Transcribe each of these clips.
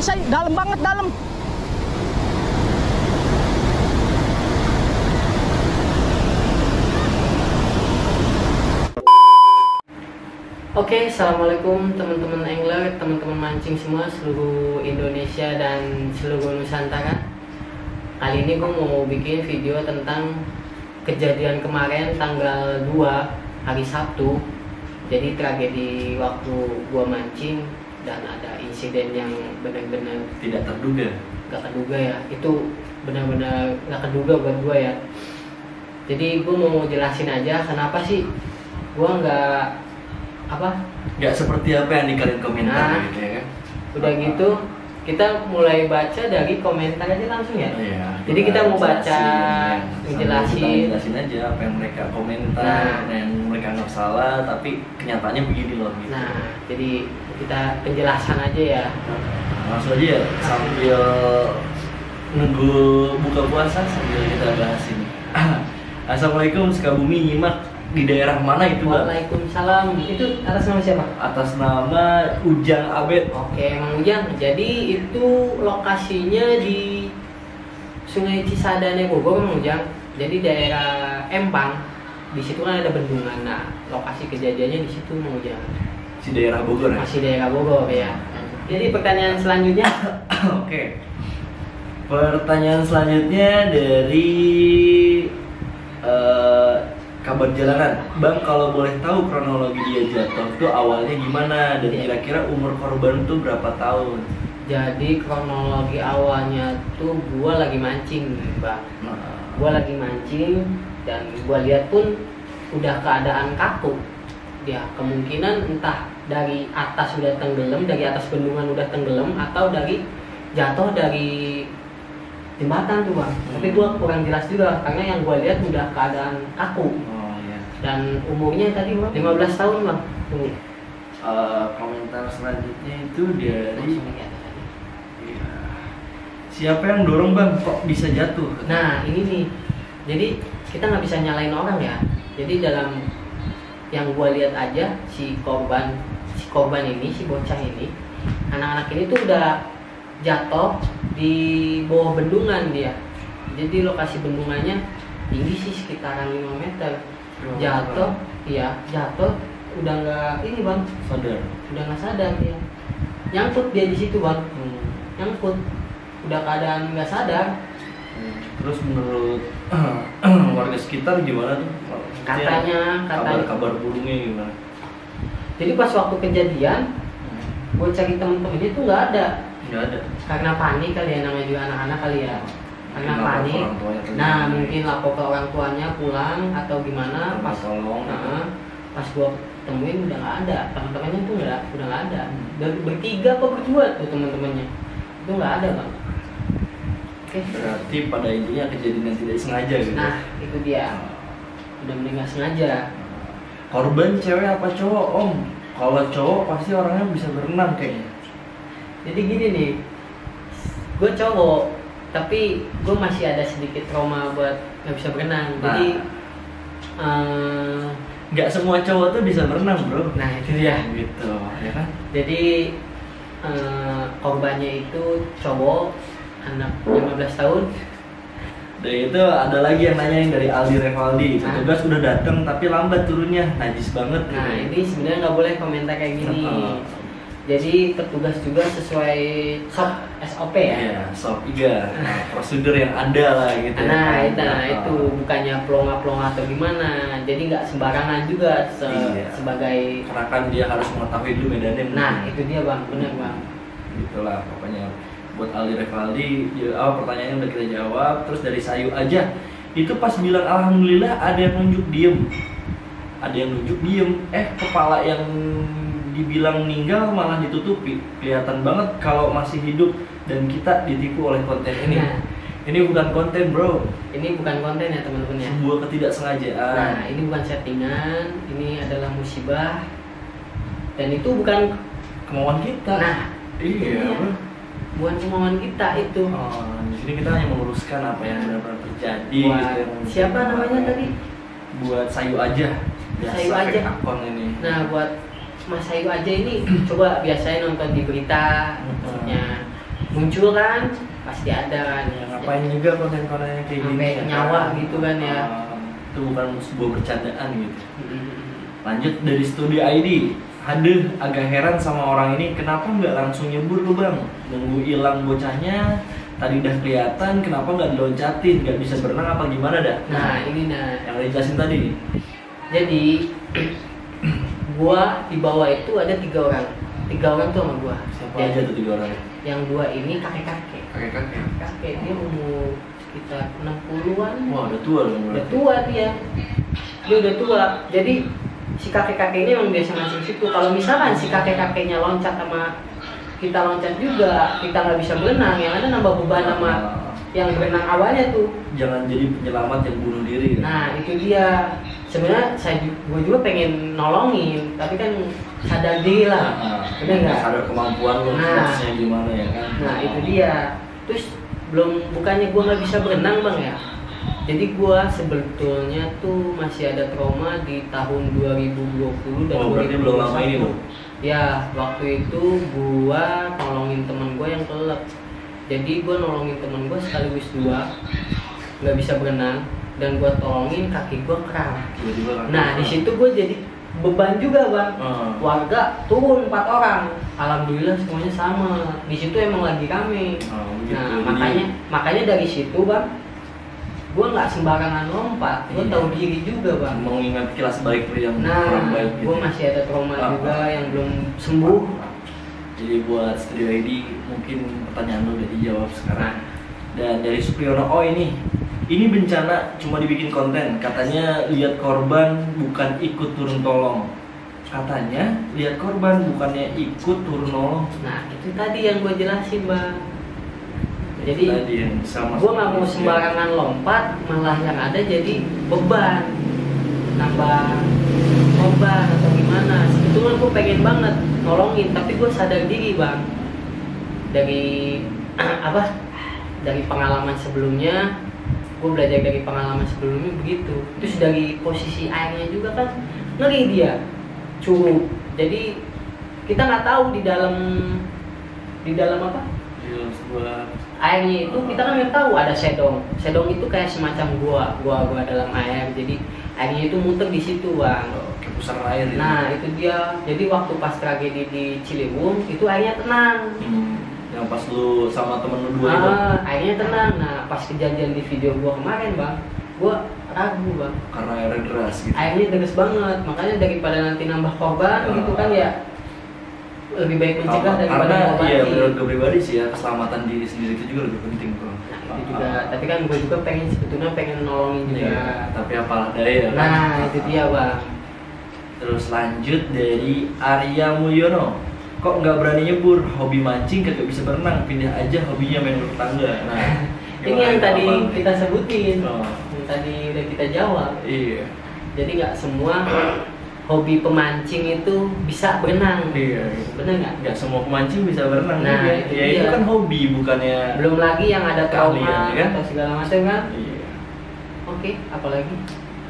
saya dalam banget dalam. Oke, assalamualaikum teman-teman angler, teman-teman mancing semua seluruh Indonesia dan seluruh Nusantara. Kali ini gue mau bikin video tentang kejadian kemarin tanggal 2 hari Sabtu. Jadi tragedi waktu gue mancing dan ada insiden yang benar-benar tidak terduga. Gak keduga ya, itu benar-benar gak keduga buat gue ya. Jadi gue mau jelasin aja kenapa sih gue nggak seperti apa yang di kalian komentar gitu ya kan. Udah gitu kita mulai baca dari komentar aja langsung ya. Iya, jadi kita mau baca jelasin aja apa yang mereka komentar, yang mereka anggap salah tapi kenyataannya begini loh gitu. Nah, jadi kita penjelasan aja ya. Langsung aja ya, sambil nunggu buka puasa sambil kita bahas ini. Assalamualaikum Sukabumi, nyimak di daerah mana itu, Bang? Waalaikumsalam. Itu atas nama siapa? Atas nama Ujang Abed. Oke, Mang Ujang. Jadi itu lokasinya di Sungai Cisadane Bogor, Mang Ujang. Jadi daerah Empang. Di situ kan ada bendungan. Nah, lokasi kejadiannya di situ, Mang Ujang. Si daerah Bogor ya? Masih daerah Bogor ya. Jadi pertanyaan selanjutnya. Oke. Pertanyaan selanjutnya dari kabar jalanan, Bang, kalau boleh tahu kronologi dia jatuh itu awalnya gimana dan kira-kira umur korban tuh berapa tahun? Jadi kronologi awalnya tuh gua lagi mancing, Bang. Gua lagi mancing dan gua lihat pun udah keadaan kaku. Dia kemungkinan entah dari atas udah tenggelam, dari atas bendungan udah tenggelam atau dari jatuh dari jembatan tuh, Bang. Tapi gua kurang jelas juga karena yang gua lihat udah keadaan kaku. Dan umurnya tadi 15 tahun, Bang. Komentar selanjutnya itu dari siapa yang dorong, Bang, kok bisa jatuh? Nah, ini nih. Jadi kita nggak bisa nyalain orang ya. Jadi dalam yang gua lihat aja si korban ini, si bocah ini, anak-anak ini tuh udah jatuh di bawah bendungan dia. Jadi lokasi bendungannya tinggi sih sekitaran 5 meter. Jatuh udah nggak ini, Bang, udah nggak sadar dia, nyangkut dia di situ, Bang. Nyangkut udah keadaan nggak sadar. Terus menurut warga sekitar gimana tuh? Katanya kabar burungnya gimana? Jadi pas waktu kejadian gue cari temen-temennya tuh nggak ada karena panik kali ya, namanya juga anak-anak kali ya, karena panik. Nah, mungkin lapor ke orang tuanya pulang atau gimana. Pas gue temuin udah nggak ada, teman-temannya tuh udah nggak ada. Bertiga apa berdua tuh teman-temannya itu nggak ada, Bang. Oke. Berarti pada intinya kejadian yang tidak sengaja gitu. Nah, itu dia, udah meninggal sengaja. Korban cewek apa cowok, Om? Kalau cowok pasti orangnya bisa berenang kayaknya. Jadi gini nih, gue cowok tapi gue masih ada sedikit trauma buat nggak bisa berenang. Jadi nggak semua cowok tuh bisa berenang, bro. Nah, itu dia gitu ya kan. Jadi korbannya itu cowok, anak 15 tahun. Dan itu ada lagi yang nanyain dari Aldi Revaldi. Petugas udah datang tapi lambat turunnya, najis banget. Nah, ini sebenarnya nggak boleh komentar kayak gini. Jadi petugas juga sesuai SOP ya. Iya, SOP juga. Prosedur yang ada lah gitu. Nah, itu bukannya pelonga-pelonga atau gimana. Jadi nggak sembarangan juga sebagai. Karena kan dia harus mengetahui dulu medannya. Nah, itu dia, Bang, benar, Bang. Itulah pokoknya. Buat Aldi Revaldi, pertanyaannya udah kita jawab. Terus dari Sayu aja, itu pas bilang alhamdulillah ada yang nunjuk diem. Kepala yang dibilang meninggal malah ditutupi. Kelihatan banget kalau masih hidup dan kita ditipu oleh konten ini. Nah, ini bukan konten, bro. Ini bukan konten ya, teman-teman ya. Sebuah ketidaksengajaan. Nah, ini bukan settingan, ini adalah musibah. Dan itu bukan kemauan kita. Nah, iya, bro. Bukan kemauan kita itu. Di sini kita hanya meluruskan apa yang benar-benar terjadi. Buat gitu. Siapa namanya tadi? Buat Sayu aja. Sayu aja. Akun ini. Nah, buat Mas Sayu aja ini coba biasanya nonton di berita, maksudnya muncul kan, pasti ada kan. Ya, ngapain juga konten-kontennya kayak gini sampai ya, nyawa gitu kan ya. Itu bukan sebuah bercandaan gitu. Lanjut dari Studi ID. Aduh, agak heran sama orang ini, kenapa nggak langsung nyebur lu bang? Nunggu hilang bocahnya, tadi udah kelihatan, kenapa nggak diloncatin? Nggak bisa berenang apa gimana dah? Nah ini nah, yang dijelasin tadi nih. jadi gua di bawah itu ada 3 orang tuh sama gua. Siapa Ya, aja tuh 3 orang? yang 2 ini kakek dia umur sekitar 60-an. Wah, udah tua loh. Udah tua dia udah tua. Jadi si kakek-kakek ini memang biasa ngasih situ. Kalau misalkan si kakek-kakeknya loncat sama kita loncat juga, kita nggak bisa berenang, yang ada nambah beban sama yang berenang awalnya tuh. Jangan jadi penyelamat yang bunuh diri. Nah itu dia. Sebenarnya gue juga pengen nolongin, tapi kan sadar diri lah, bener nggak? Sadar kemampuan lo, prosesnya gimana ya kan? Nah itu dia. Terus bukannya gue nggak bisa berenang bang ya? Jadi gue sebetulnya tuh masih ada trauma di tahun 2020 dan 2021. Berarti belum lama ini loh? Ya, waktu itu gue nolongin temen gue yang kelep. Jadi gue nolongin temen gue sekaligus 2 nggak bisa berenang, dan gue tolongin kaki gue kram. Nah di situ gue jadi beban juga bang. Warga turun 4 orang, alhamdulillah semuanya sama. Di situ emang lagi rame. Nah makanya dari situ bang, gue nggak sembarangan lompat. Gue tahu diri juga bang. Mengingat kilas balik tuh yang kurang baik gitu. Gue masih ada trauma juga yang belum sembuh. Jadi buat Studio ID mungkin pertanyaan lo udah dijawab sekarang. Dan dari Supriyono, ini bencana cuma dibikin konten. Katanya lihat korban bukan ikut turun tolong. Katanya lihat korban bukannya ikut turun nolong. Nah itu tadi yang gue jelasin bang. Jadi gue nggak mau sembarangan lompat, malah yang ada jadi beban, nambah beban atau gimana. Sebetulnya gue pengen banget nolongin, tapi gue sadar diri bang, dari dari pengalaman sebelumnya. Gue belajar dari pengalaman sebelumnya begitu. Terus dari posisi airnya juga kan ngeri dia, cukup. Jadi kita nggak tahu di dalam apa? Di sebuah airnya itu kita kan nggak tahu ada sedong. Sedong itu kayak semacam gua dalam air. Jadi airnya itu muter di situ bang. Kayak pusaran air. Nah itu dia. Jadi waktu pas tragedi di Ciliwung itu airnya tenang. Yang pas lu sama temen lu 2 itu? Airnya tenang. Nah pas kejadian di video gua kemarin bang, gua ragu bang. Karena airnya deras gitu? Airnya deras banget, makanya daripada nanti nambah korban gitu kan ya, lebih baik mencegah daripada mengobati. Iya menurut gue pribadi sih ya, keselamatan diri sendiri itu juga lebih penting bro. Nah itu juga, tapi kan gue juga sebetulnya pengen nolongin juga. Iya, tapi apalah daya kan? Nah itu dia bang. Terus lanjut dari Arya Mulyono. Kok nggak berani nyebur? Hobi mancing kagak bisa berenang, pindah aja hobinya main bertetangga. Nah, ini yang tadi kita sebutin, yang tadi udah kita jawab. Iya. Jadi nggak semua hobi pemancing itu bisa berenang. Iya. Bener nggak? Nggak semua pemancing bisa berenang. Nah, itu kan hobi bukannya. Belum lagi yang ada trauma kan? atau segala macam kan? Iya. Oke, apalagi?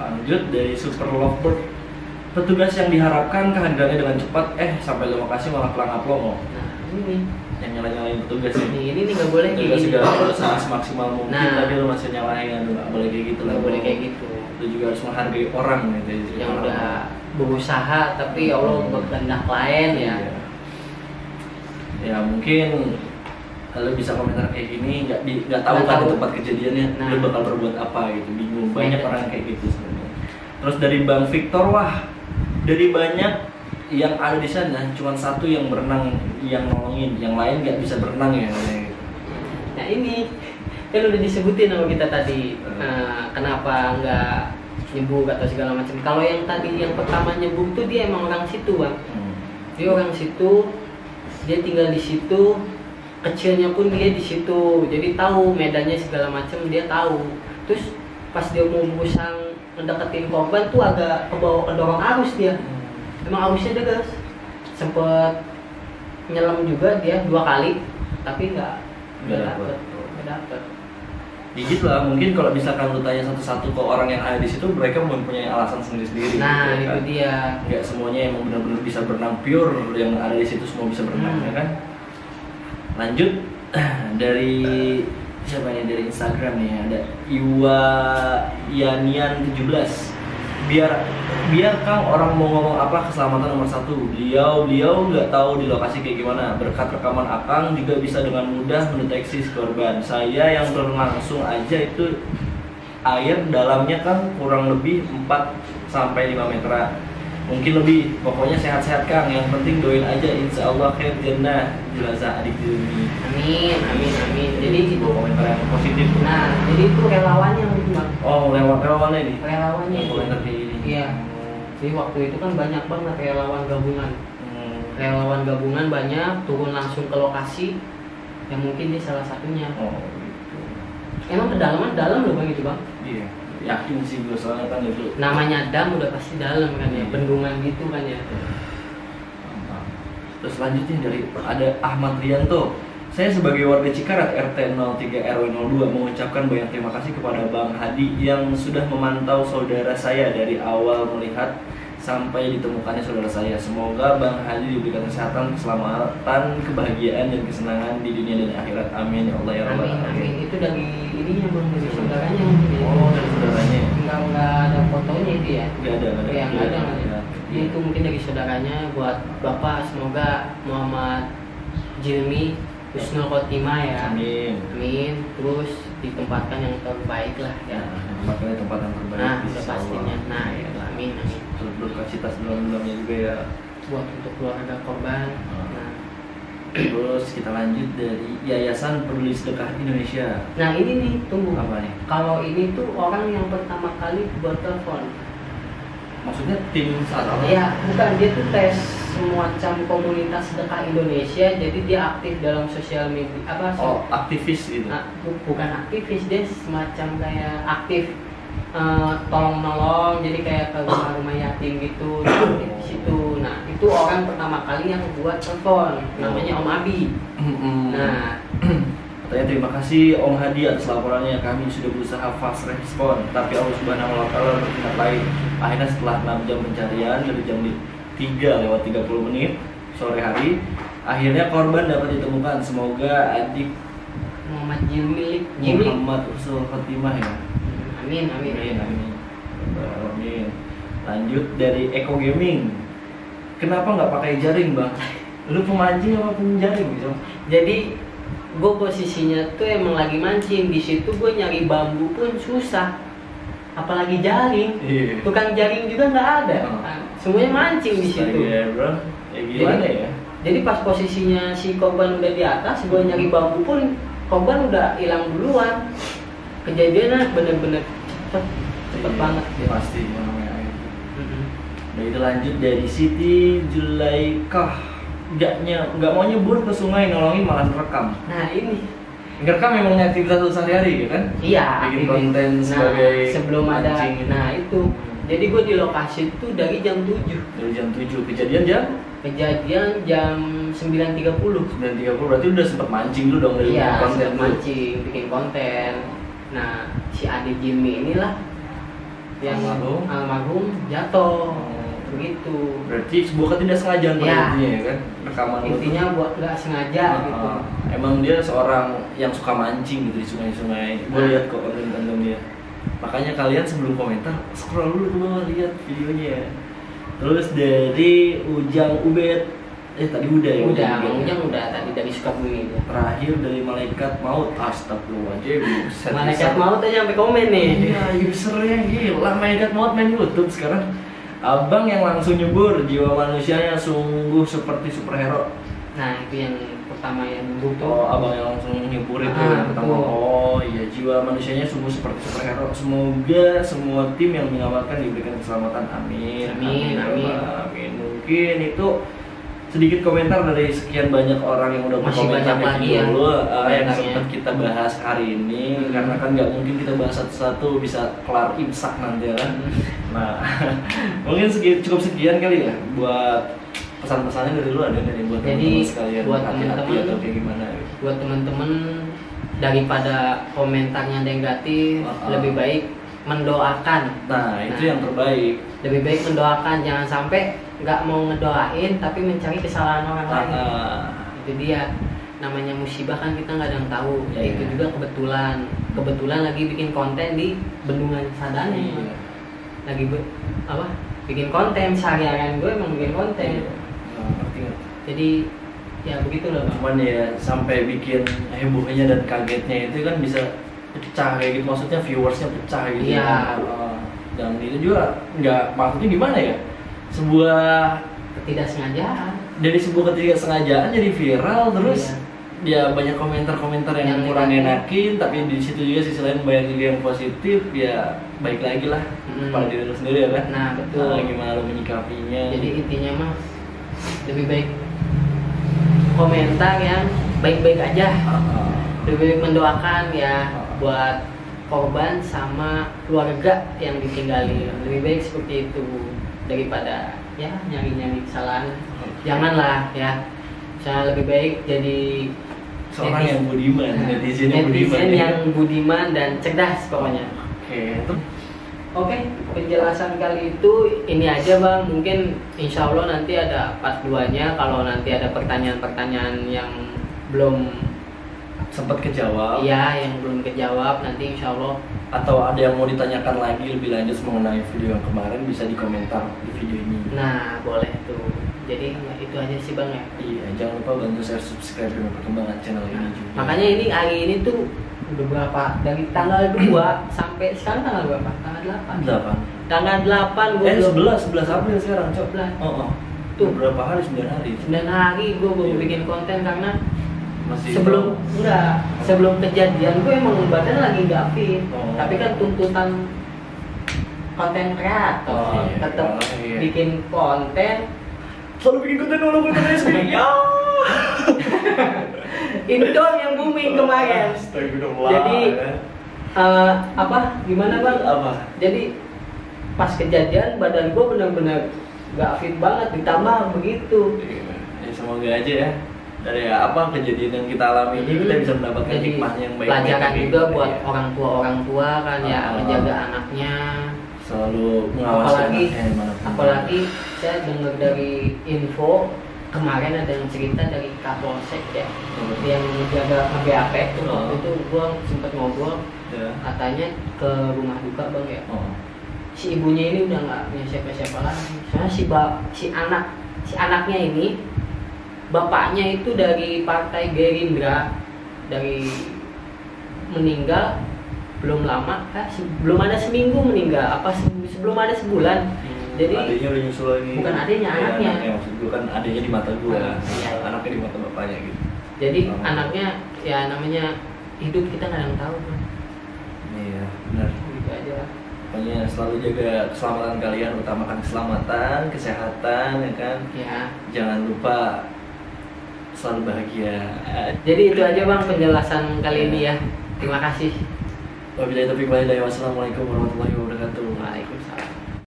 Lanjut dari Super Lovebird. Petugas yang diharapkan kehadirannya dengan cepat, sampai lokasi malah pelangap longo. Nah, ini yang nyalain petugas ini. Ini nggak boleh kayak gitu. Segala berusaha semaksimal mungkin, tapi lu masih nyalain, nggak boleh kayak gitu. Nggak boleh kayak gitu. Lu juga harus menghargai orang gitu. Yang udah berusaha, tapi Allah berkehendak lain ya. Ya mungkin kalau bisa komentar kayak gini, nggak tahu kan di tempat kejadiannya, lu bakal berbuat apa gitu, bingung. Banyak orang kayak gitu sebenarnya. Terus dari Bang Victor, dari banyak yang ada di sana cuma 1 yang berenang, yang nolongin, yang lain nggak bisa berenang ya. Nah ini kan udah disebutin sama kita tadi, kenapa nggak nyebur atau segala macam. Kalau yang tadi yang pertama nyebur tuh dia emang orang situ bang. Dia orang situ, dia tinggal di situ, kecilnya pun dia di situ, jadi tahu medannya segala macam dia tahu. Terus pas dia mau berusaha mendeketin korban tuh agak kebawa kedorong arus dia. Emang arusnya deras. Sempet nyelam juga dia 2 kali, tapi nggak dapet. Dikit lah, mungkin kalau misalkan lu tanya satu-satu ke orang yang ada di situ, mereka mempunyai alasan sendiri-sendiri. Nah gitu, itu kan? dia. Nggak semuanya emang benar-benar bisa berenang pure, yang ada di situ semua bisa berenang, ya kan? Lanjut dari siapa nih, dari Instagram nih, ada Iwa Yanian 17. Biar Kang orang mau ngomong apa, keselamatan nomor satu. Beliau nggak tahu di lokasi kayak gimana. Berkat rekaman Akang juga bisa dengan mudah mendeteksi si korban. Saya yang turun langsung aja itu air dalamnya kan kurang lebih 4 sampai 5 meter. Mungkin lebih. Pokoknya sehat-sehat Kang. Yang penting doain aja, insya Allah khair jannah jenazah adik ini. Amin. Jadi sebuah komentar yang positif. Nah, jadi itu relawannya gitu Bang. Oh, lewat relawannya nih. Relawannya Yang itu. komentar kayak gini. Iya. Jadi waktu itu kan banyak banget relawan gabungan. Relawan gabungan banyak turun langsung ke lokasi. Yang mungkin dia salah satunya. Oh, gitu. Emang kedalaman dalam loh Bang itu Bang. Iya. Yakin sih gue, soalnya kan itu. Namanya dam udah pasti dalam kan ya, Iya. bendungan gitu kan ya. Mantap. Terus lanjutnya dari ada Ahmad Rianto. Saya sebagai warga Cikarat RT 03 RW 02 mengucapkan banyak terima kasih kepada Bang Hadi yang sudah memantau saudara saya dari awal melihat sampai ditemukannya saudara saya. Semoga Bang Hadi diberikan kesehatan, keselamatan, kebahagiaan dan kesenangan di dunia dan akhirat. Amin ya Allah ya Rabbal Amin. alamin. Itu dari ininya Bang, dari saudaranya mungkin ya. Oh, dari saudaranya. Enggak ada fotonya itu ya. Enggak ada. Ya, nggak ada. Itu mungkin dari saudaranya buat Bapak, semoga Muhammad Jilmi husnul khotimah ya. Amin. Terus ditempatkan yang terbaik lah ya. Makanya tempat yang terbaik. Nah, insya udah pastinya. Allah. Nah, itu amin. Terus berkasih sebelum-sebelumnya juga ya. Buat untuk keluarga korban. Nah, Terus kita lanjut dari Yayasan Peduli Sedekah Indonesia. nah ini nih, tunggu. Apa nih? Kalau ini tuh orang yang pertama kali buat telepon. Maksudnya tim saat apa? Ya, bukan, dia tuh tes semacam komunitas sedekah Indonesia. Jadi dia aktif dalam sosial media apa sih? Oh, aktivis gitu. Nah, bukan aktivis, dia semacam kayak aktif tolong menolong, jadi kayak ke rumah-rumah yatim gitu, dia aktif di situ. Nah, itu orang pertama kali yang buat telepon, namanya Om Abi. Nah, katanya terima kasih Om Hadi atas laporannya. Kami sudah berusaha fast respon, tapi Allah Subhanahu wa taala bertindak lain. Akhirnya setelah 6 jam pencarian dari jam 3:30 sore hari, akhirnya korban dapat ditemukan. Semoga adik Muhammad Jimli. Muhammad Husnul Khotimah ya. Amin. Amin. Lanjut dari Eko Gaming. Kenapa nggak pakai jaring Bang? Lu pemancing apa penjaring gitu? Jadi gue posisinya tuh emang lagi mancing di situ, gue nyari bambu pun susah, apalagi jaring. Iya. Tukang jaring juga nggak ada. Semuanya mancing di situ. Ya bro, ya gimana ya? Jadi pas posisinya si korban udah di atas, gue nyari bambu pun korban udah hilang duluan. Kejadiannya bener-bener cepet banget. Ya, pasti namanya itu. Nah itu lanjut dari Siti Julaikah. Nggak mau nyebur ke sungai, nolongin malah rekam. Nah ini Ngerekam memang aktivitas sehari-hari ya kan? iya, bikin konten sebagai sebelum ada mancing gitu. nah itu. Jadi gue di lokasi itu dari jam 7. Dari jam 7, kejadian jam 9.30. 9:30, berarti udah sempet mancing dulu dong dari Iya, konten sempet lu. mancing, bikin konten. Nah, si adik Jimmy inilah yang almarhum jatuh. Begitu. Berarti sebuah ketidaksengajaan pada Ya. intinya ya kan? Rekaman lu tuh. Intinya buat nggak sengaja gitu. Emang dia seorang yang suka mancing gitu di sungai-sungai. Gue lihat kok konten-konten dia. Makanya kalian sebelum komentar scroll dulu ke bawah, lihat videonya. Terus dari Ujang Ubed, tadi udah ya? Ujang udah tadi dari Sukabumi dia. Terakhir dari Malaikat Maut, astagfirullahaladzim. Malaikat Maut aja sampai komen nih. Iya, usernya gila. Malaikat Maut main YouTube sekarang. Abang yang langsung nyebur, jiwa manusianya sungguh seperti superhero. Nah, itu yang pertama yang nyebur tuh. Oh, abang yang langsung nyebur itu yang pertama. betul. Oh iya, jiwa manusianya sungguh seperti superhero. Semoga semua tim yang menyelamatkan diberikan keselamatan. Amin. Amin. Mungkin itu sedikit komentar dari sekian banyak orang yang udah Masih berkomentar banyak lagi ya dulu, yang komentarnya. sempat kita bahas hari ini. Karena kan nggak mungkin kita bahas satu-satu, bisa kelar imsak nanti ya kan. Nah, mungkin cukup sekian kali ya buat pesan-pesannya dari lu, ada nggak nih buat Jadi, teman-teman sekalian, buat hati-hati teman-teman, atau kayak gimana? Buat temen-temen, daripada komentarnya negatif, lebih baik mendoakan. Nah, itu yang terbaik. Lebih baik mendoakan, jangan sampai nggak mau ngedoain tapi mencari kesalahan orang lain. Itu dia. namanya musibah kan kita nggak ada yang tahu. Ya Iya. itu juga kebetulan lagi bikin konten di Bendungan Sadane. Iya. Lagi bikin konten, sehari-harian gue emang bikin konten. Ngerti. Jadi ya begitulah bang. Cuman ya sampai bikin hebohnya dan kagetnya itu kan bisa pecah kayak gitu, maksudnya viewersnya pecah gitu. Iya. Dan itu juga nggak, maksudnya gimana ya, sebuah Ketidaksengajaan. dari sebuah ketidaksengajaan jadi viral terus. Iya. Ya banyak komentar-komentar yang Yang kurang negatif. enakin, tapi di situ juga sisi lain banyak juga yang positif. Ya baik lagi lah pada diri lu sendiri ya kan. Nah betul. Gimana lu menyikapinya. Jadi intinya mah lebih baik komentar yang baik-baik aja. Lebih baik mendoakan ya buat korban sama keluarga yang ditinggali. Lebih baik seperti itu daripada ya nyari-nyari kesalahan. Janganlah ya. Misalnya lebih baik jadi seorang yang budiman, netizen yang budiman. netizen yang budiman dan cerdas pokoknya. Oke. Oke, penjelasan kali itu ini aja bang. Mungkin insya Allah nanti ada part 2-nya. Kalau nanti ada pertanyaan-pertanyaan yang belum Sempat kejawab. iya, yang belum kejawab, nanti insya Allah. Atau ada yang mau ditanyakan lagi lebih lanjut mengenai video yang kemarin, bisa dikomentar di video ini. Nah, boleh tuh. Jadi ya, itu aja sih bang ya. Iya, jangan lupa bantu share, subscribe dan perkembangan channel ini juga. Makanya ini hari ini tuh udah berapa? Dari tanggal 2 sampai sekarang tanggal berapa? Tanggal 8. 8. Tanggal 8 gue 11 April sekarang, Cok. 11. Oh. Tuh. Berapa hari? 9 hari. 9 hari gue baru Iya. bikin konten karena Masih sebelum kejadian gue emang badan lagi gak fit. Oh. Tapi kan tuntutan konten kreator Iya, tetap iya. bikin konten. selalu bikin konten walaupun kontennya sendiri. Ini dong yang booming kemarin. Astagfirullah. Jadi gimana bang? Apa? Jadi pas kejadian badan gue benar-benar gak fit banget, ditambah begitu. Ya, semoga aja ya dari kejadian yang kita alami ini kita bisa mendapatkan Jadi hikmah yang baik. pelajaran juga buat ya. orang tua kan ya, menjaga anaknya. Selalu mengawasi anaknya Apalagi saya dengar dari info kemarin ada yang cerita dari Kapolsek ya, yang menjaga BAP itu. Waktu itu gua sempat ngobrol, Ya. katanya ke rumah duka bang ya. Si ibunya ini udah nggak punya siapa-siapa lagi. Soalnya si anaknya ini bapaknya itu dari Partai Gerindra, dari meninggal belum lama, belum ada seminggu meninggal, sebelum ada sebulan. Jadi adanya udah nyusul lagi. bukan adanya, Ya, anaknya. maksud gue kan adanya di mata gue, Iya. anaknya di mata bapaknya gitu. Jadi anaknya ya namanya hidup kita nggak ada yang tahu kan. Iya, benar. Gitu aja. Pokoknya selalu jaga keselamatan kalian, utamakan keselamatan, kesehatan, ya kan. Ya. Jangan lupa selalu bahagia. Jadi itu aja bang penjelasan kali ini ya. Terima kasih. Wabillahi taufiq wal hidayah. Wassalamualaikum warahmatullahi wabarakatuh. Waalaikumsalam.